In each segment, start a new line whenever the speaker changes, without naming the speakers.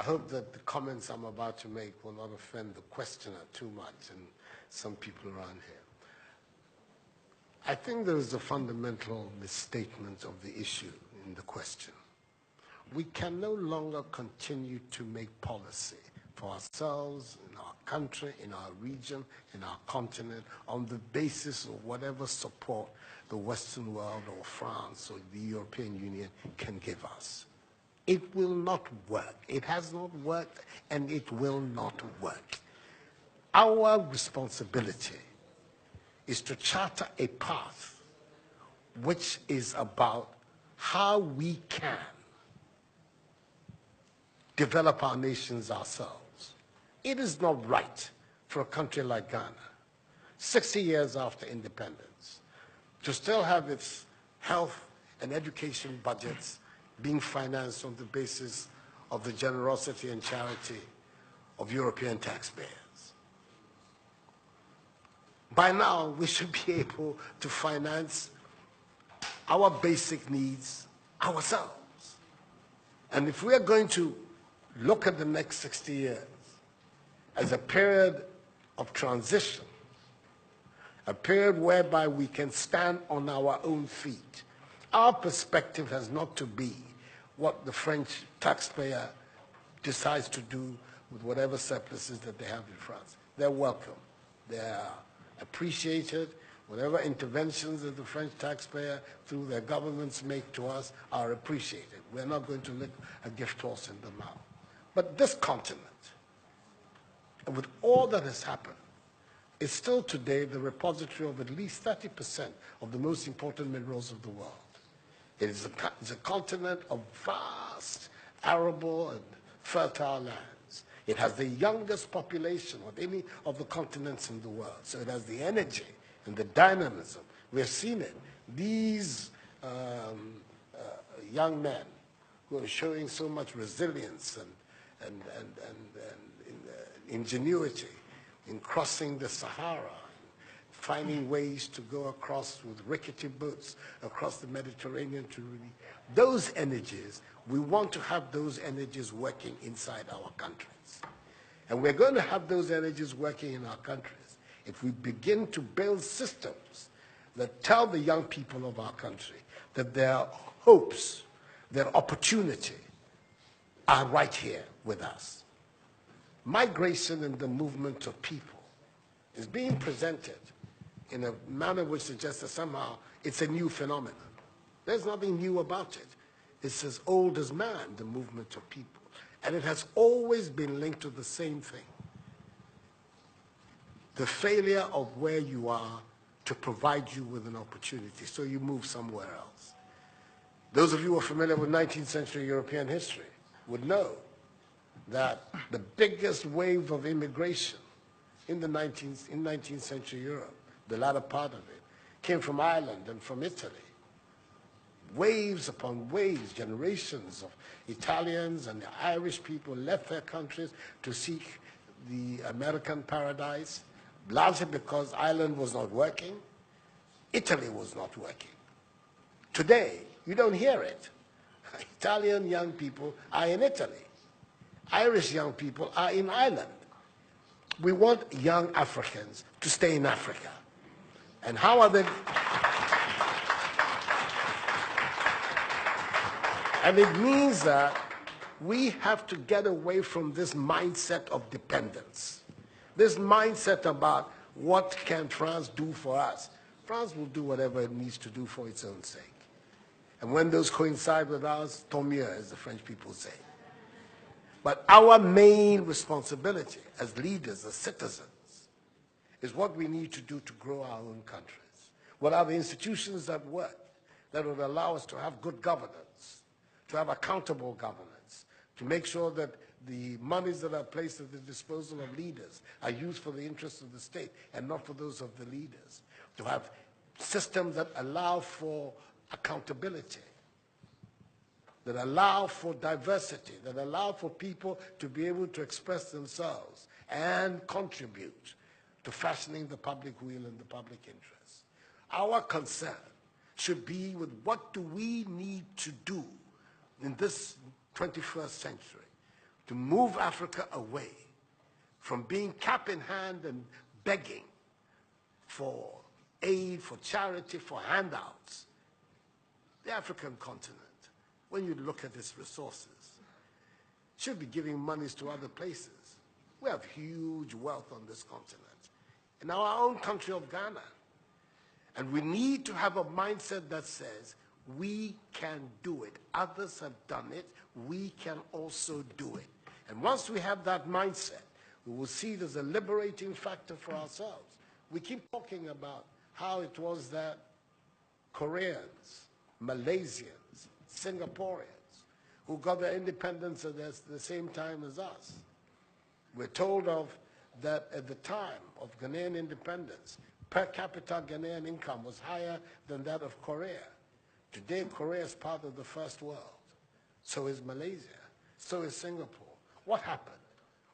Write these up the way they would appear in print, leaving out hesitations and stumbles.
I hope that the comments I'm about to make will not offend the questioner too much and some people around here. I think there is a fundamental misstatement of the issue in the question. We can no longer continue to make policy for ourselves, in our country, in our region, in our continent, on the basis of whatever support the Western world or France or the European Union can give us. It will not work. It has not worked, and it will not work. Our responsibility is to charter a path which is about how we can develop our nations ourselves. It is not right for a country like Ghana, 60 years after independence, to still have its health and education budgets being financed on the basis of the generosity and charity of European taxpayers. By now, we should be able to finance our basic needs ourselves. And if we are going to look at the next 60 years as a period of transition, a period whereby we can stand on our own feet, our perspective has not to be what the French taxpayer decides to do with whatever surpluses that they have in France. They're welcome. They're appreciated. Whatever interventions that the French taxpayer through their governments make to us are appreciated. We're not going to lick a gift horse in the mouth. But this continent, with all that has happened, is still today the repository of at least 30% of the most important minerals of the world. It's a continent of vast, arable and fertile lands. It has the youngest population of any of the continents in the world. So it has the energy and the dynamism. We have seen it. These young men who are showing so much resilience and ingenuity in crossing the Sahara, finding ways to go across with rickety boats across the Mediterranean to really, those energies, we want to have those energies working inside our countries. And we're going to have those energies working in our countries if we begin to build systems that tell the young people of our country that their hopes, their opportunity are right here with us. Migration and the movement of people is being presented in a manner which suggests that somehow it's a new phenomenon. There's nothing new about it. It's as old as man, the movement of people. And it has always been linked to the same thing. The failure of where you are to provide you with an opportunity, so you move somewhere else. Those of you who are familiar with 19th century European history would know that the biggest wave of immigration in 19th century Europe, the latter part of it, came from Ireland and from Italy. Waves upon waves, generations of Italians and the Irish people left their countries to seek the American paradise, largely because Ireland was not working, Italy was not working. Today, you don't hear it. Italian young people are in Italy. Irish young people are in Ireland. We want young Africans to stay in Africa. And how are they? And it means that we have to get away from this mindset of dependence. This mindset about what can France do for us. France will do whatever it needs to do for its own sake. And when those coincide with ours, tant mieux, as the French people say. But our main responsibility as leaders, as citizens, is what we need to do to grow our own countries. What are the institutions that work, that would allow us to have good governance, to have accountable governance, to make sure that the monies that are placed at the disposal of leaders are used for the interests of the state and not for those of the leaders, to have systems that allow for accountability, that allow for diversity, that allow for people to be able to express themselves and contribute to fashioning the public will and the public interest. Our concern should be with what do we need to do in this 21st century to move Africa away from being cap in hand and begging for aid, for charity, for handouts. The African continent, when you look at its resources, should be giving monies to other places. We have huge wealth on this continent, in our own country of Ghana. And we need to have a mindset that says, we can do it. Others have done it. We can also do it. And once we have that mindset, we will see it as a liberating factor for ourselves. We keep talking about how it was that Koreans, Malaysians, Singaporeans, who got their independence at the same time as us. We're told of that at the time of Ghanaian independence, per capita Ghanaian income was higher than that of Korea. Today, Korea is part of the first world. So is Malaysia. So is Singapore. What happened?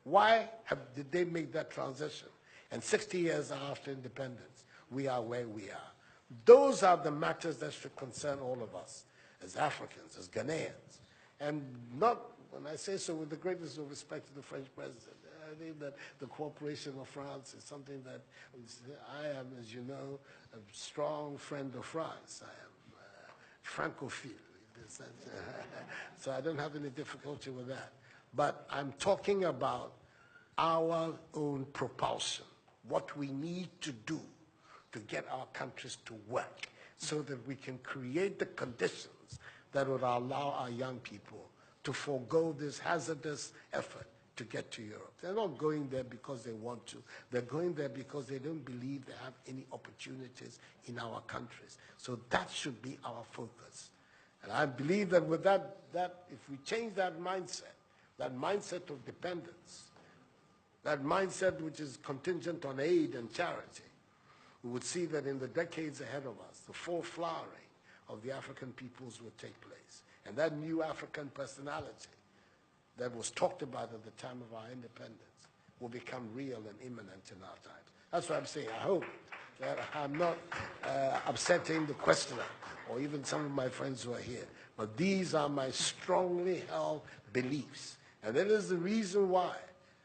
Why did they make that transition? And 60 years after independence, we are where we are. Those are the matters that should concern all of us as Africans, as Ghanaians. And not, when I say so with the greatest of respect to the French president, I think that the cooperation of France is something that I am, as you know, a strong friend of France. I am Francophile, so I don't have any difficulty with that. But I'm talking about our own propulsion, what we need to do to get our countries to work so that we can create the conditions that would allow our young people to forego this hazardous effort to get to Europe. They're not going there because they want to. They're going there because they don't believe they have any opportunities in our countries. So that should be our focus. And I believe that with that if we change that mindset of dependence, that mindset which is contingent on aid and charity, we would see that in the decades ahead of us, the full flowering of the African peoples would take place. And that new African personality that was talked about at the time of our independence will become real and imminent in our time. That's what I'm saying. I hope that I'm not upsetting the questioner or even some of my friends who are here. But these are my strongly held beliefs. And that is the reason why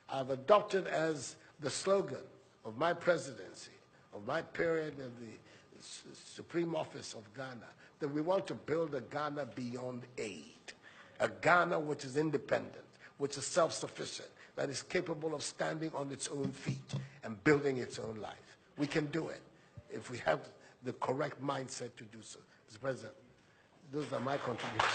I've adopted as the slogan of my presidency, of my period of the Supreme Office of Ghana, that we want to build a Ghana beyond aid, a Ghana which is independent, which is self-sufficient, that is capable of standing on its own feet and building its own life. We can do it if we have the correct mindset to do so. Mr. President, those are my contributions.